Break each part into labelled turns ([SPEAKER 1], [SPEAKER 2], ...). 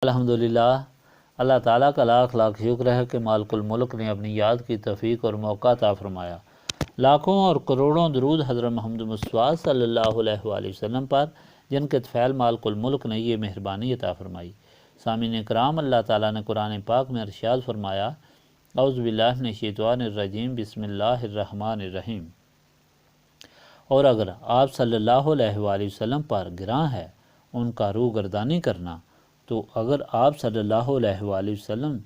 [SPEAKER 1] الحمدللہ، اللہ تعالیٰ کا لاکھ لاکھ شکر ہے کہ مالک الملک نے اپنی یاد کی توفیق اور موقع عطا فرمایا۔ لاکھوں اور کروڑوں درود حضرت محمد مصطفیٰ صلی اللہ علیہ وآلہ وسلم پر، جن کے طفیل مالک الملک نے یہ مہربانی عطا فرمائی۔ سامعین کرام، اللہ تعالیٰ نے قرآن پاک میں ارشاد فرمایا، اعوذ باللہ من الشیطان الرجیم، بسم اللہ الرحمن الرحیم۔ اور اگر آپ صلی اللہ علیہ وآلہ وسلم پر گراں ہے ان کا روگردانی کرنا، تو اگر آپ صلی اللہ علیہ وآلہ وسلم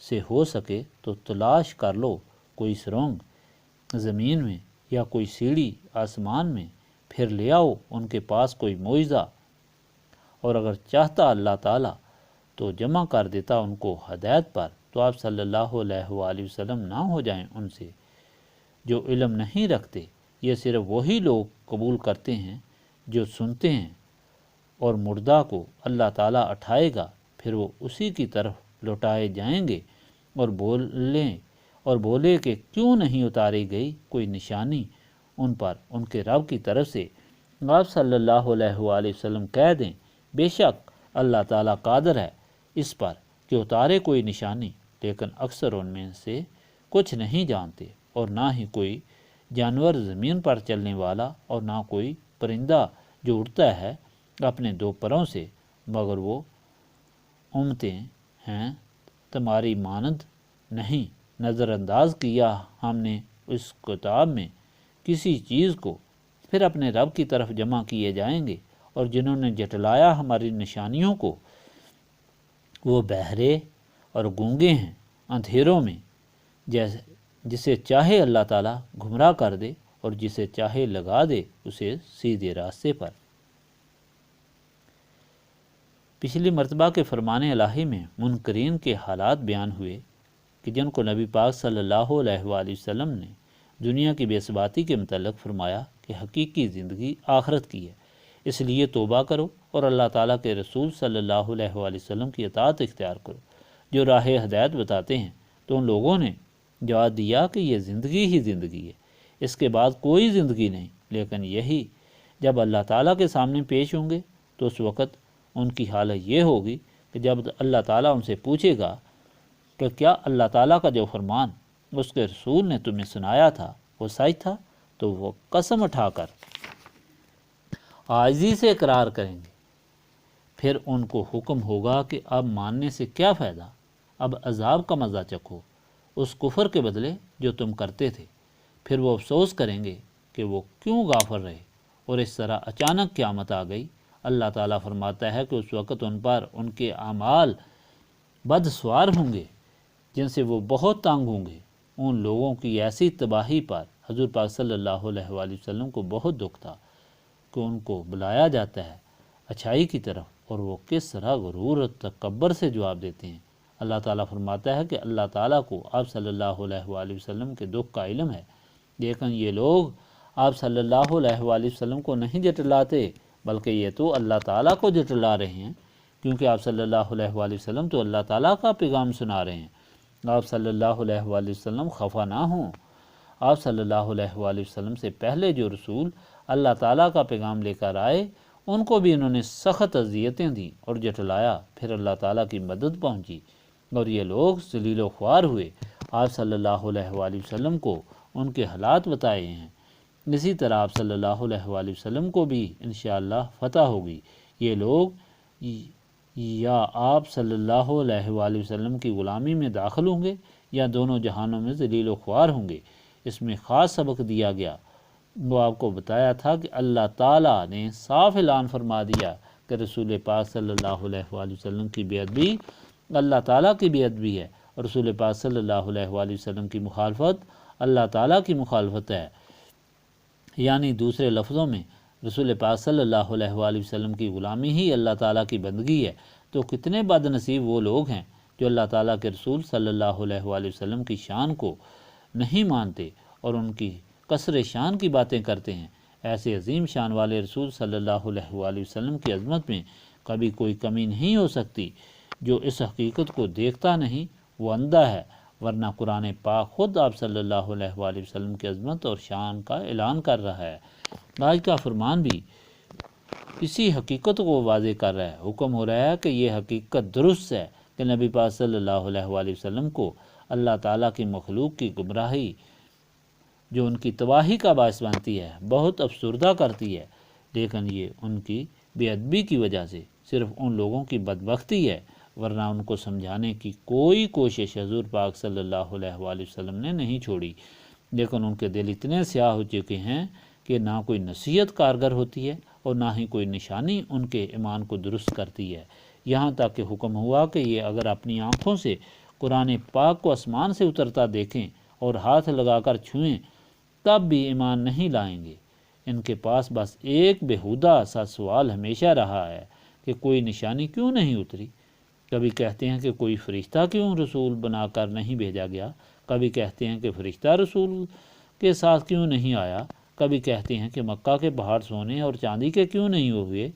[SPEAKER 1] سے ہو سکے تو تلاش کر لو کوئی سرنگ زمین میں یا کوئی سیڑھی آسمان میں، پھر لے آؤ ان کے پاس کوئی معجزہ، اور اگر چاہتا اللہ تعالیٰ تو جمع کر دیتا ان کو ہدایت پر، تو آپ صلی اللہ علیہ وآلہ وسلم نہ ہو جائیں ان سے جو علم نہیں رکھتے۔ یہ صرف وہی لوگ قبول کرتے ہیں جو سنتے ہیں، اور مردہ کو اللہ تعالیٰ اٹھائے گا، پھر وہ اسی کی طرف لوٹائے جائیں گے، اور بولے کہ کیوں نہیں اتاری گئی کوئی نشانی ان پر ان کے رب کی طرف سے۔ آپ صلی اللہ علیہ وآلہ وسلم کہہ دیں، بے شک اللہ تعالیٰ قادر ہے اس پر کہ اتارے کوئی نشانی، لیکن اکثر ان میں سے کچھ نہیں جانتے، اور نہ ہی کوئی جانور زمین پر چلنے والا، اور نہ کوئی پرندہ جو اڑتا ہے اپنے دو پروں سے، مگر وہ امتیں ہیں تمہاری مانند نہیں۔ نظر انداز کیا ہم نے اس کتاب میں کسی چیز کو، پھر اپنے رب کی طرف جمع کیے جائیں گے، اور جنہوں نے جھٹلایا ہماری نشانیوں کو، وہ بہرے اور گونگے ہیں اندھیروں میں، جسے چاہے اللہ تعالیٰ گمراہ کر دے اور جسے چاہے لگا دے اسے سیدھے راستے پر۔ پچھلی مرتبہ کے فرمان الہی میں منکرین کے حالات بیان ہوئے کہ جن کو نبی پاک صلی اللہ علیہ وآلہ وسلم نے دنیا کی بے ثباتی کے متعلق فرمایا کہ حقیقی زندگی آخرت کی ہے، اس لیے توبہ کرو اور اللہ تعالیٰ کے رسول صلی اللہ علیہ وآلہ وسلم کی اطاعت اختیار کرو جو راہ ہدایت بتاتے ہیں۔ تو ان لوگوں نے جواب دیا کہ یہ زندگی ہی زندگی ہے، اس کے بعد کوئی زندگی نہیں، لیکن یہی جب اللہ تعالیٰ کے سامنے پیش ہوں گے تو اس وقت ان کی حالت یہ ہوگی کہ جب اللہ تعالیٰ ان سے پوچھے گا کہ کیا اللہ تعالیٰ کا جو فرمان اس کے رسول نے تمہیں سنایا تھا وہ سچ تھا، تو وہ قسم اٹھا کر عاجزی سے اقرار کریں گے۔ پھر ان کو حکم ہوگا کہ اب ماننے سے کیا فائدہ، اب عذاب کا مزہ چکھو اس کفر کے بدلے جو تم کرتے تھے۔ پھر وہ افسوس کریں گے کہ وہ کیوں غافل رہے، اور اس طرح اچانک قیامت آ گئی۔ اللہ تعالیٰ فرماتا ہے کہ اس وقت ان پر ان کے اعمال بد سوار ہوں گے جن سے وہ بہت تنگ ہوں گے۔ ان لوگوں کی ایسی تباہی پر حضور پاک صلی اللہ علیہ وآلہ وسلم کو بہت دکھ تھا کہ ان کو بلایا جاتا ہے اچھائی کی طرف، اور وہ کس طرح غرور اور تکبر سے جواب دیتے ہیں۔ اللہ تعالیٰ فرماتا ہے کہ اللہ تعالیٰ کو آپ صلی اللہ علیہ وآلہ وسلم کے دکھ کا علم ہے، لیکن یہ لوگ آپ صلی اللہ علیہ وآلہ وسلم کو نہیں جھٹلاتے، بلکہ یہ تو اللہ تعالیٰ کو جھٹلا رہے ہیں، کیونکہ آپ صلی اللہ علیہ وآلہ وسلم تو اللہ تعالیٰ کا پیغام سنا رہے ہیں۔ آپ صلی اللہ علیہ وآلہ وسلم خفا نہ ہوں۔ آپ صلی اللہ علیہ وآلہ وسلم سے پہلے جو رسول اللہ تعالیٰ کا پیغام لے کر آئے ان کو بھی انہوں نے سخت اذیتیں دیں اور جھٹلایا، پھر اللہ تعالیٰ کی مدد پہنچی اور یہ لوگ ذلیل و خوار ہوئے۔ آپ صلی اللہ علیہ وآلہ وسلم کو ان کے حالات بتائے ہیں، اسی طرح آپ صلی اللہ علیہ وآلہ وسلم کو بھی انشاءاللہ فتح ہوگی۔ یہ لوگ یا آپ صلی اللہ علیہ وآلہ وسلم کی غلامی میں داخل ہوں گے یا دونوں جہانوں میں ذلیل و خوار ہوں گے۔ اس میں خاص سبق دیا گیا، وہ آپ کو بتایا تھا کہ اللہ تعالیٰ نے صاف اعلان فرما دیا کہ رسول پاک صلی اللہ علیہ وآلہ وسلم کی بے ادبی اللہ تعالیٰ کی بے ادبی ہے، اور رسول پاک صلی اللہ علیہ وآلہ وسلم کی مخالفت اللہ تعالیٰ کی مخالفت ہے۔ یعنی دوسرے لفظوں میں رسول پاک صلی اللہ علیہ وآلہ وسلم کی غلامی ہی اللہ تعالیٰ کی بندگی ہے۔ تو کتنے بد نصیب وہ لوگ ہیں جو اللہ تعالیٰ کے رسول صلی اللہ علیہ وآلہ وسلم کی شان کو نہیں مانتے اور ان کی کثر شان کی باتیں کرتے ہیں۔ ایسے عظیم شان والے رسول صلی اللہ علیہ وآلہ وسلم کی عظمت میں کبھی کوئی کمی نہیں ہو سکتی۔ جو اس حقیقت کو دیکھتا نہیں وہ اندھا ہے، ورنہ قرآن پاک خود آپ صلی اللہ علیہ وآلہ وسلم کی عظمت اور شان کا اعلان کر رہا ہے۔ آج کا فرمان بھی اسی حقیقت کو واضح کر رہا ہے۔ حکم ہو رہا ہے کہ یہ حقیقت درست ہے کہ نبی پاک صلی اللہ علیہ وآلہ وسلم کو اللہ تعالیٰ کی مخلوق کی گمراہی جو ان کی تباہی کا باعث بنتی ہے بہت افسردہ کرتی ہے، لیکن یہ ان کی بے ادبی کی وجہ سے صرف ان لوگوں کی بدبختی ہے، ورنہ ان کو سمجھانے کی کوئی کوشش حضور پاک صلی اللہ علیہ وآلہ وسلم نے نہیں چھوڑی، لیکن ان کے دل اتنے سیاہ ہو چکے ہیں کہ نہ کوئی نصیحت کارگر ہوتی ہے اور نہ ہی کوئی نشانی ان کے ایمان کو درست کرتی ہے۔ یہاں تک کہ حکم ہوا کہ یہ اگر اپنی آنکھوں سے قرآن پاک کو آسمان سے اترتا دیکھیں اور ہاتھ لگا کر چھوئیں تب بھی ایمان نہیں لائیں گے۔ ان کے پاس بس ایک بےہودہ سا سوال ہمیشہ رہا ہے کہ کوئی نشانی کیوں نہیں اتری۔ کبھی کہتے ہیں کہ کوئی فرشتہ کیوں رسول بنا کر نہیں بھیجا گیا، کبھی کہتے ہیں کہ فرشتہ رسول کے ساتھ کیوں نہیں آیا، کبھی کہتے ہیں کہ مکہ کے پہاڑ سونے اور چاندی کے کیوں نہیں ہوئے،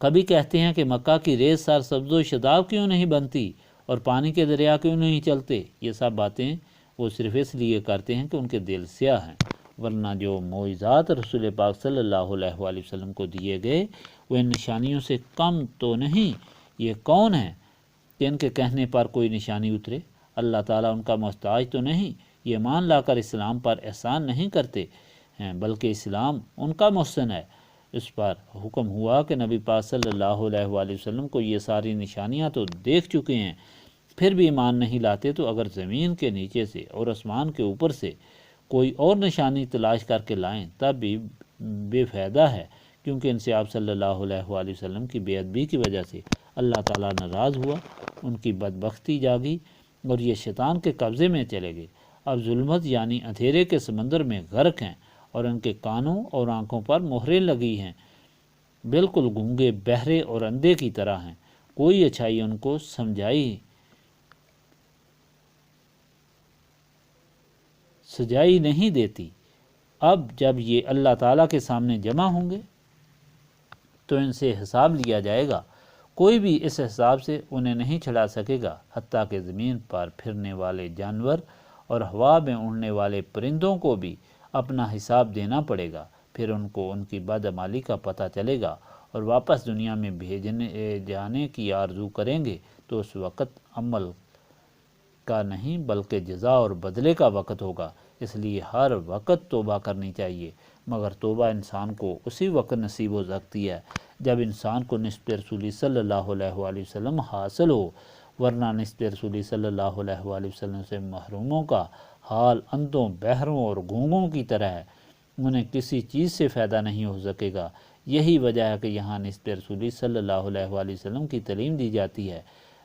[SPEAKER 1] کبھی کہتے ہیں کہ مکہ کی ریت سر سبز و شاداب کیوں نہیں بنتی اور پانی کے دریا کیوں نہیں چلتے۔ یہ سب باتیں وہ صرف اس لیے کرتے ہیں کہ ان کے دل سیاہ ہیں، ورنہ جو معجزات رسول پاک صلی اللہ علیہ وآلہ وسلم کو دیے گئے وہ ان نشانیوں سے کم تو نہیں۔ یہ کون ہے کہ ان کے کہنے پر کوئی نشانی اترے؟ اللہ تعالیٰ ان کا محتاج تو نہیں، یہ مان لا کر اسلام پر احسان نہیں کرتے ہیں بلکہ اسلام ان کا محسن ہے۔ اس پر حکم ہوا کہ نبی پاک صلی اللہ علیہ وآلہ وسلم کو یہ ساری نشانیاں تو دیکھ چکے ہیں، پھر بھی ایمان نہیں لاتے تو اگر زمین کے نیچے سے اور آسمان کے اوپر سے کوئی اور نشانی تلاش کر کے لائیں تب بھی بے فائدہ ہے، کیونکہ ان سے آپ صلی اللہ علیہ وآلہ وسلم کی بے ادبی کی وجہ سے اللہ تعالیٰ ناراض ہوا، ان کی بدبختی جاگی اور یہ شیطان کے قبضے میں چلے گئے۔ اب ظلمت یعنی اندھیرے کے سمندر میں غرق ہیں اور ان کے کانوں اور آنکھوں پر مہریں لگی ہیں، بالکل گونگے، بہرے اور اندھے کی طرح ہیں، کوئی اچھائی ان کو سجائی نہیں دیتی۔ اب جب یہ اللہ تعالیٰ کے سامنے جمع ہوں گے تو ان سے حساب لیا جائے گا، کوئی بھی اس حساب سے انہیں نہیں چھڑا سکے گا، حتیٰ کہ زمین پر پھرنے والے جانور اور ہوا میں اڑنے والے پرندوں کو بھی اپنا حساب دینا پڑے گا۔ پھر ان کو ان کی بدعمالی کا پتہ چلے گا اور واپس دنیا میں بھیجنے جانے کی آرزو کریں گے تو اس وقت عمل کا نہیں بلکہ جزا اور بدلے کا وقت ہوگا۔ اس لیے ہر وقت توبہ کرنی چاہیے، مگر توبہ انسان کو اسی وقت نصیب ہو سکتی ہے جب انسان کو نسبت رسولی صلی اللہ علیہ وآلہ وسلم حاصل ہو، ورنہ نسبت رسولی صلی اللہ علیہ وآلہ وسلم سے محروموں کا حال اندھوں، بہروں اور گونگوں کی طرح ہے، انہیں کسی چیز سے فائدہ نہیں ہو سکے گا۔ یہی وجہ ہے کہ یہاں نسبت رسولی صلی اللہ علیہ وآلہ وسلم کی تعلیم دی جاتی ہے،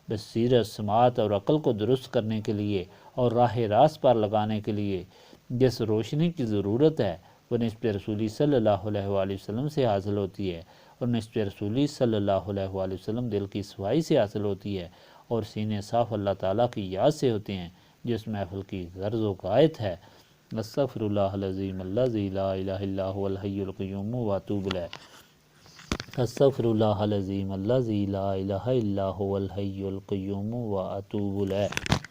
[SPEAKER 1] بصیرت، سماعت اور عقل کو درست کرنے کے لیے اور راہ راست پر لگانے کے لیے جس روشنی کی ضرورت ہے وہ نسبت رسولی صلی اللہ علیہ وآلہ وسلم سے حاصل ہوتی ہے، اور نسبت رسولی صلی اللہ علیہ وآلہ وسلم دل کی صفائی سے حاصل ہوتی ہے اور سینے صاف اللہ تعالیٰ کی یاد سے ہوتے ہیں، جس محفل کی غرض و غایت ہے استغفر اللہ العظیم الذی لا الہ الا هو الحی القیوم واتوب الیہ، استغفر اللہ العظیم الذی لا الہ الا هو الحی القیوم واتوب الیہ۔